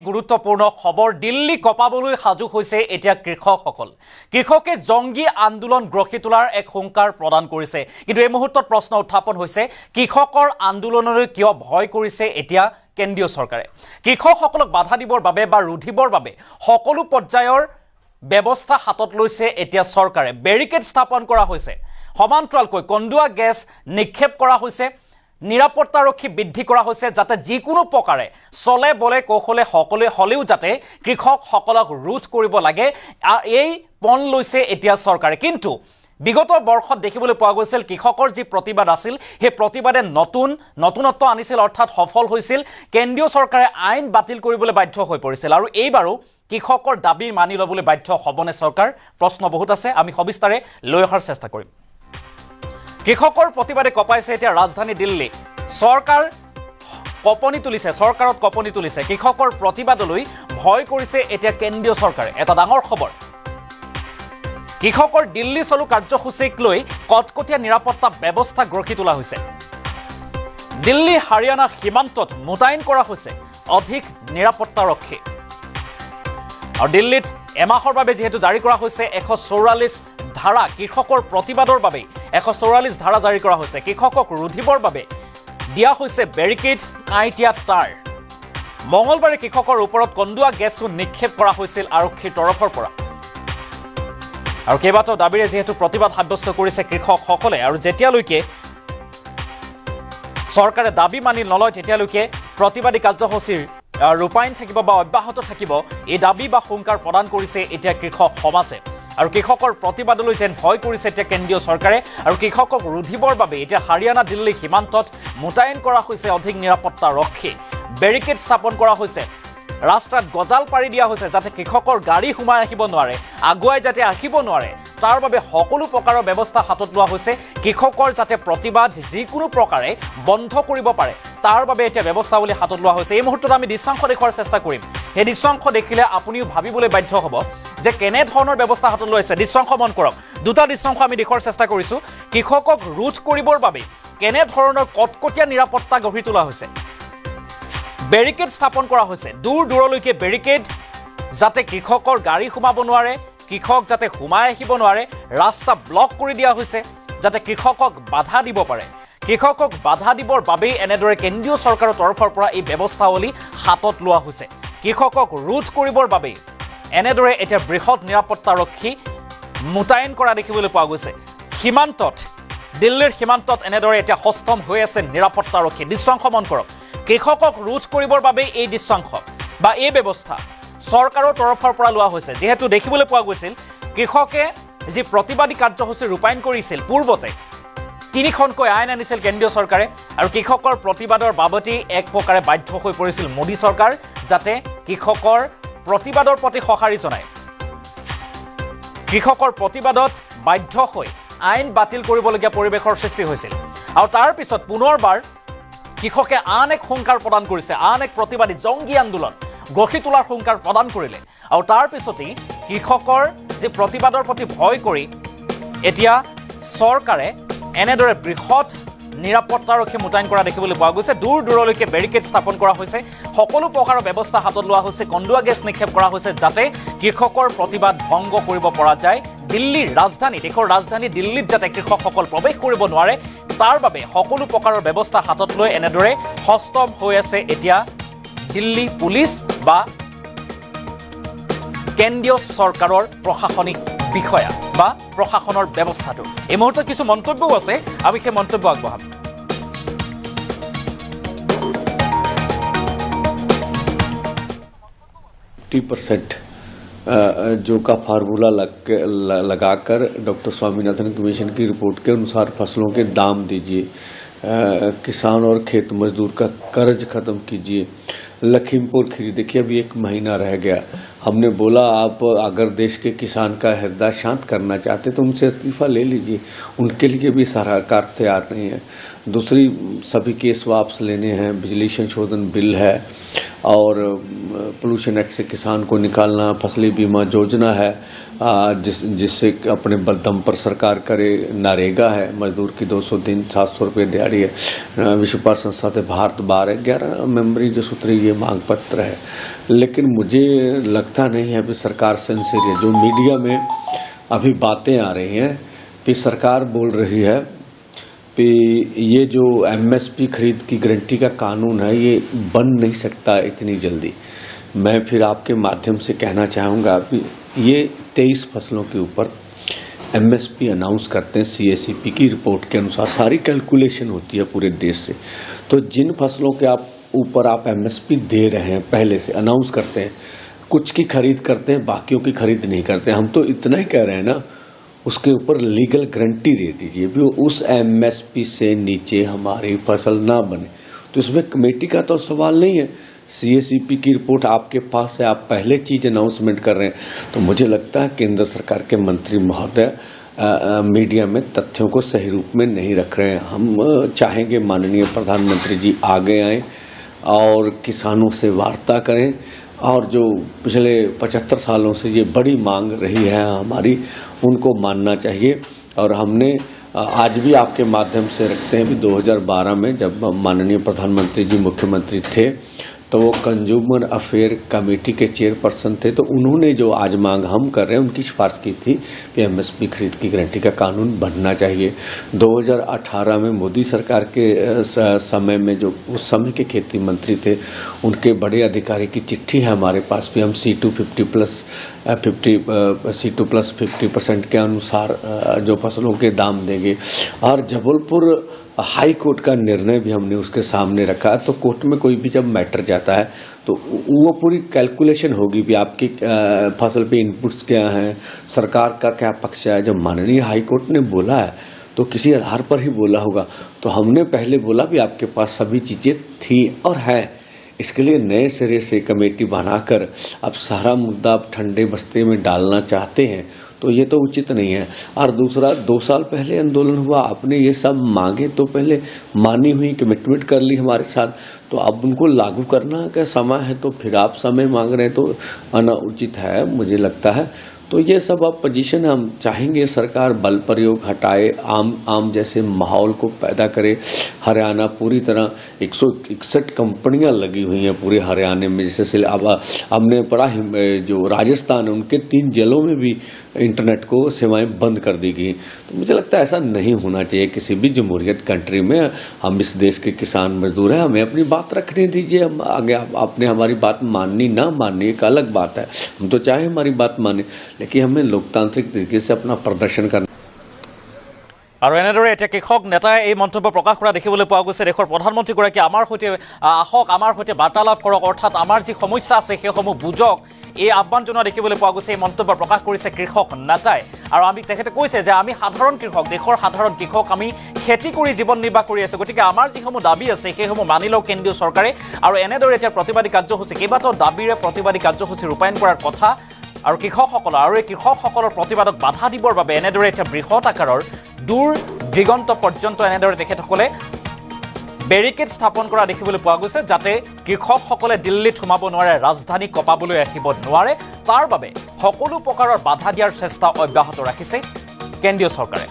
গুৰুত্বপূৰ্ণ খবৰ দিল্লী কপাবলৈ সাজু হৈছে এতিয়া কৃষকসকল কৃষকে জংগী আন্দোলন গঢ়ি তোলাৰ এক হুংকাৰ প্ৰদান কৰিছে কিন্তু এই মুহূৰ্তত প্ৰশ্ন উত্থাপন হৈছে কৃষকৰ আন্দোলনলৈ কিয় ভয় কৰিছে এতিয়া কেন্দ্ৰীয় চৰকাৰে কৃষকসকলক বাধা দিবৰ বাবে বা ৰুধিবৰ বাবে সকলো পৰ্যায়ৰ ব্যৱস্থা হাতত লৈছে এতিয়া চৰকাৰে বেৰিকেড স্থাপন কৰা হৈছে সমান্তৰালকৈ কন্দুৱা গেছ নিক্ষেপ কৰা হৈছে নিৰাপত্তাৰক্ষী বৃদ্ধি কৰা হৈছে যাতে যিকোনো প্ৰকাৰে চলে বলে কৌশলে সকলে হলেও যাতে কৃষকসকলক ৰোধ কৰিব লাগে এই পণ লৈছে এতিয়া চৰকাৰে কিন্তু বিগত বৰ্ষত দেখিবলৈ পোৱা গৈছিল কৃষকৰ যি প্ৰতিবাদ আছিল সেই প্ৰতিবাদে নতুনত্ব আনিছিল অৰ্থাৎ সফল হৈছিল কেন্দ্ৰীয় চৰকাৰে আইন বাতিল কৰিবলৈ বাধ্য হৈ পৰিছিল আৰু এইবাৰো কৃষকৰ দাবী মানি ল'বলৈ বাধ্য হ'বনে চৰকাৰ প্ৰশ্ন বহুত আছে আমি সবিস্তাৰে লৈ অহাৰ চেষ্টা কৰিম কৃষকৰ প্ৰতিবাদে কপাইছে এতিয়া ৰাজধানী দিল্লী চৰকাৰ কপনি তুলিছে চৰকাৰত কপনি তুলিছে কৃষকৰ প্ৰতিবাদলৈ ভয় কৰিছে এতিয়া কেন্দ্ৰীয় চৰকাৰে এটা ডাঙৰ খবৰ কৃষকৰ দিল্লী চলো কাৰ্যসূচীক লৈ কটকটীয়া নিৰাপত্তা ব্যৱস্থা গঢ়ি তোলা হৈছে দিল্লী হাৰিয়ানা সীমান্তত মোতায়েন কৰা হৈছে অধিক নিৰাপত্তাৰক্ষী আৰু দিল্লীত এমাহৰ বাবে যেহেতু জাৰি কৰা হৈছে 144 ধাৰা কৃষকৰ প্ৰতিবাদৰ বাবে 144 ধাৰা জাৰি কৰা হৈছে কৃষকক ৰুধিবৰ বাবে দিয়া হৈছে বেৰিকেড কাঁইটীয়া তাঁৰ মঙলবাৰে কৃষকৰ ওপৰত কন্দুৱা গেছো নিক্ষেপ কৰা হৈছিল আৰক্ষীৰ তৰফৰ পৰা আৰু কেইবাটাও দাবীৰে যেহেতু প্ৰতিবাদ সাব্যস্ত কৰিছে কৃষকসকলে আৰু যেতিয়ালৈকে চৰকাৰে দাবী মানি নলয় তেতিয়ালৈকে প্ৰতিবাদী কাৰ্যসূচীৰ ৰূপায়ণ থাকিব বা অব্যাহত থাকিব এই দাবী বা হুংকাৰ প্ৰদান কৰিছে এতিয়া কৃষক সমাজে আৰু কৃষকৰ প্ৰতিবাদলৈ যেন ভয় কৰিছে এতিয়া কেন্দ্ৰীয় চৰকাৰে আৰু কৃষকক ৰুধিবৰ বাবে এতিয়া হাৰিয়ানা দিল্লী সীমান্তত মোতায়েন কৰা হৈছে অধিক নিৰাপত্তাৰক্ষী বেৰিকেড স্থাপন কৰা হৈছে ৰাস্তাত গজাল পাৰি দিয়া হৈছে যাতে কৃষকৰ গাড়ী সোমাই আহিব নোৱাৰে আগুৱাই যাতে আহিব নোৱাৰে তাৰ বাবে সকলো প্ৰকাৰৰ ব্যৱস্থা হাতত লোৱা হৈছে কৃষকৰ যাতে প্ৰতিবাদ যিকোনো প্ৰকাৰে বন্ধ কৰিব পাৰে তাৰ বাবে এতিয়া ব্যৱস্থাৱলী হাতত লোৱা হৈছে এই মুহূৰ্তত আমি দৃশ্যাংশ দেখুৱাৰ চেষ্টা কৰিম এই দৃশ্যাংশ দেখিলে আপুনিও ভাবিবলৈ বাধ্য হ'ব যে কেনে ধৰণৰ ব্যৱস্থা হাতত লৈছে দৃশ্যাংশ মন কৰক দুটা দৃশ্যাংশ আমি দেখুৱাৰ চেষ্টা কৰিছো কৃষকক ৰোধ কৰিবৰ বাবে কেনে ধৰণৰ কটকটীয়া নিৰাপত্তা গঢ়ি তোলা হৈছে বেৰিকেড স্থাপন কৰা হৈছে দূৰ দূৰলৈকে বেৰিকেড যাতে কৃষকৰ গাড়ী সোমাব নোৱাৰে কৃষক যাতে সোমাই আহিব নোৱাৰে ৰাস্তা ব্লক কৰি দিয়া হৈছে যাতে কৃষকক বাধা দিব পাৰে কৃষকক বাধা দিবৰ বাবে এনেদৰে কেন্দ্ৰীয় চৰকাৰৰ তৰফৰ পৰা এই ব্যৱস্থাৱলী হাতত লোৱা হৈছে কৃষকক ৰোধ কৰিবৰ বাবে এনেদৰে এতিয়া বৃহৎ নিৰাপত্তাৰক্ষী মোতায়েন কৰা দেখিবলৈ পোৱা গৈছে সীমান্তত দিল্লীৰ সীমান্তত এনেদৰে এতিয়া সষ্টম হৈ আছে নিৰাপত্তাৰক্ষী দৃশ্যাংশ মন কৰক কৃষকক ৰোধ কৰিবৰ বাবে এই দৃশ্যাংশ বা এই ব্যৱস্থা চৰকাৰৰ তৰফৰ পৰা লোৱা হৈছে যেহেতু দেখিবলৈ পোৱা গৈছিল কৃষকে যি প্ৰতিবাদী কাৰ্যসূচী ৰূপায়ণ কৰিছিল পূৰ্বতে তিনিখনকৈ আইন আনিছিল কেন্দ্ৰীয় চৰকাৰে আৰু কৃষকৰ প্ৰতিবাদৰ বাবতি এক প্ৰকাৰে বাধ্য হৈ পৰিছিল মোদী চৰকাৰ যাতে কৃষকৰ প্ৰতিবাদৰ প্ৰতি সঁহাৰি জনায় কৃষকৰ প্ৰতিবাদত বাধ্য হৈ আইন বাতিল কৰিবলগীয়া পৰিৱেশৰ সৃষ্টি হৈছিল আৰু তাৰ পিছত পুনৰবাৰ কৃষকে আন এক হুংকাৰ প্ৰদান কৰিছে আন এক প্ৰতিবাদী জংগী আন্দোলন গঢ়ি তোলাৰ হুংকাৰ প্ৰদান কৰিলে আৰু তাৰ পিছতেই কৃষকৰ যি প্ৰতিবাদৰ প্ৰতি ভয় কৰি এতিয়া চৰকাৰে এনেদৰে বৃহৎ নিৰাপত্তাৰক্ষী মোতায়েন কৰা দেখিবলৈ পোৱা গৈছে দূৰ দূৰলৈকে বেৰিকেড স্থাপন কৰা হৈছে সকলো প্ৰকাৰৰ ব্যৱস্থা হাতত লোৱা হৈছে কন্দুৱা গেছ নিক্ষেপ কৰা হৈছে যাতে কৃষকৰ প্ৰতিবাদ ভংগ কৰিব পৰা যায় দিল্লীৰ ৰাজধানী দেশৰ ৰাজধানী দিল্লীত যাতে কৃষকসকল প্ৰৱেশ কৰিব নোৱাৰে তাৰ বাবে সকলো প্ৰকাৰৰ ব্যৱস্থা হাতত লৈ এনেদৰে সষ্টম হৈ আছে এতিয়া দিল্লী পুলিচ বা কেন্দ্ৰীয় চৰকাৰৰ প্ৰশাসনিক বিষয়া বা প্ৰশাসনৰ ব্যৱস্থাটো এই মুহূৰ্তত কিছু মন্তব্যও আছে আমি সেই মন্তব্য আগবঢ়াম 50% जो का फार्मूला लगाकर डॉक्टर स्वामीनाथन कमीशन की रिपोर्ट के अनुसार फसलों के दाम दीजिए किसान और खेत मजदूर का कर्ज खत्म कीजिए लखीमपुर खीरी देखिए अभी 1 महीना रह गया हमने बोला आप अगर देश के किसान का हृदय शांत करना चाहते तो उनसे इस्तीफा ले लीजिए, उनके लिए भी सरकार तैयार नहीं है। दूसरी सभी केस वापस लेने हैं, बिजली संशोधन बिल है और पोल्यूशन एक्ट से किसान को निकालना, फसली बीमा योजना है जिससे अपने दम पर सरकार करे, नरेगा है, मजदूर की 200 दिन 700 रुपये दिहाड़ी है, विश्व व्यापार संस्था से भारत बाहर है, 11 मेंबरी जो सूत्री ये मांग पत्र है। लेकिन मुझे लगता नहीं है अभी सरकार सिंसियर है। जो मीडिया में अभी बातें आ रही हैं कि सरकार बोल रही है कि ये जो एमएसपी खरीद की गारंटी का कानून है ये बन नहीं सकता इतनी जल्दी। मैं फिर आपके माध्यम से कहना चाहूँगा कि ये 23 फसलों के ऊपर एमएसपी अनाउंस करते हैं। सीएसीपी की रिपोर्ट के अनुसार सारी कैलकुलेशन होती है पूरे देश से। तो जिन फसलों के ऊपर आप एमएसपी दे रहे हैं पहले से अनाउंस करते हैं, कुछ की खरीद करते हैं, बाकियों की खरीद नहीं करते। हम तो इतना ही कह रहे हैं ना, उसके ऊपर लीगल गारंटी दे दीजिए भी उस एमएसपी से नीचे हमारी फसल ना बने। तो इसमें कमेटी का तो सवाल नहीं है। सीएसीपी की रिपोर्ट आपके पास है, आप पहले चीज अनाउंसमेंट कर रहे हैं। तो मुझे लगता है केंद्र सरकार के मंत्री महोदय मीडिया में तथ्यों को सही रूप में नहीं रख रहे हैं। हम चाहेंगे माननीय प्रधानमंत्री जी आगे आएं और किसानों से वार्ता करें और जो पिछले 75 सालों से ये बड़ी मांग रही है हमारी, उनको मानना चाहिए। और हमने आज भी आपके माध्यम से रखते हैं कि 2012 में जब माननीय प्रधानमंत्री जी मुख्यमंत्री थे तो वो कंज्यूमर अफेयर कमेटी के चेयरपर्सन थे, तो उन्होंने जो आज मांग हम कर रहे हैं उनकी सिफारिश की थी कि एमएसपी खरीद की गारंटी का कानून बनना चाहिए। 2018 में मोदी सरकार के समय में जो उस समय के खेती मंत्री थे उनके बड़े अधिकारी की चिट्ठी है हमारे पास भी। हम C2 प्लस 50% के अनुसार जो फसलों के दाम देंगे। और जबलपुर हाई कोर्ट का निर्णय भी हमने उसके सामने रखा। तो कोर्ट में कोई भी जब मैटर जाता है तो वो पूरी कैलकुलेशन होगी भी आपकी फसल पे इनपुट्स क्या हैं, सरकार का क्या पक्ष है। जब माननीय हाई कोर्ट ने बोला है तो किसी आधार पर ही बोला होगा। तो हमने पहले बोला भी आपके पास सभी चीजें थी और है। इसके लिए नए सिरे से कमेटी बनाकर अब सारा मुद्दा आप ठंडे बस्ते में डालना चाहते हैं तो ये तो उचित नहीं है। और दूसरा, 2 साल पहले आंदोलन हुआ, आपने ये सब मांगे तो पहले मानी हुई कमिटमेंट कर ली हमारे साथ, तो अब उनको लागू करना का समय है तो फिर आप समय मांग रहे हैं तो अनुचित है मुझे लगता है। तो ये सब अब पोजीशन हम चाहेंगे सरकार बल प्रयोग हटाए, आम जैसे माहौल को पैदा करे। हरियाणा पूरी तरह 161 कंपनियां लगी हुई हैं पूरे हरियाणा में। जैसे अब हमने पढ़ा जो राजस्थान है उनके 3 जिलों में भी इंटरनेट को सेवाएं बंद कर दी गई। तो मुझे लगता है ऐसा नहीं होना चाहिए किसी भी जमहूरियत कंट्री में। हम इस देश के किसान मजदूर हैं, हमें अपनी बात रखने दीजिए। हम आगे आपने हमारी बात माननी ना माननी एक अलग बात है, हम तो चाहे हमारी बात माने, लेकिन हमें लोकतांत्रिक तरीके से अपना प्रदर्शन करना। আৰু এনেদৰে এতিয়া কৃষক নেতাই এই মন্তব্য প্ৰকাশ কৰা দেখিবলৈ পোৱা গৈছে। দেশৰ প্ৰধানমন্ত্ৰীগৰাকী আমাৰ সৈতে আহক, আমাৰ সৈতে বাৰ্তালাপ কৰক, অৰ্থাৎ আমাৰ যি সমস্যা আছে সেইসমূহ বুজক, এই আহ্বান জনোৱা দেখিবলৈ পোৱা গৈছে। এই মন্তব্য প্ৰকাশ কৰিছে কৃষক নেতাই। আৰু তেখেতে কৈছে যে আমি সাধাৰণ কৃষক, দেশৰ সাধাৰণ কৃষক, আমি খেতি কৰি জীৱন নিৰ্বাহ কৰি আছোঁ, গতিকে আমাৰ যিসমূহ দাবী আছে সেইসমূহ মানি লওক কেন্দ্ৰীয় চৰকাৰে। আৰু এনেদৰে এতিয়া প্ৰতিবাদী কাৰ্যসূচী, কেইবাটাও দাবীৰে প্ৰতিবাদী কাৰ্যসূচী ৰূপায়ণ কৰাৰ কথা। আৰু কৃষকসকলৰ এই কৃষকসকলৰ প্ৰতিবাদক বাধা দিবৰ বাবে এনেদৰে এতিয়া বৃহৎ আকাৰৰ দূৰ দিগন্ত পৰ্যন্ত এনেদৰে তেখেতসকলে বেৰিকেড স্থাপন কৰা দেখিবলৈ পোৱা গৈছে, যাতে কৃষকসকলে দিল্লীত সোমাব নোৱাৰে, ৰাজধানী কঁপাবলৈ ৰাখিব নোৱাৰে। তাৰ বাবে সকলো প্ৰকাৰৰ বাধা দিয়াৰ চেষ্টা অব্যাহত ৰাখিছে কেন্দ্ৰীয় চৰকাৰে।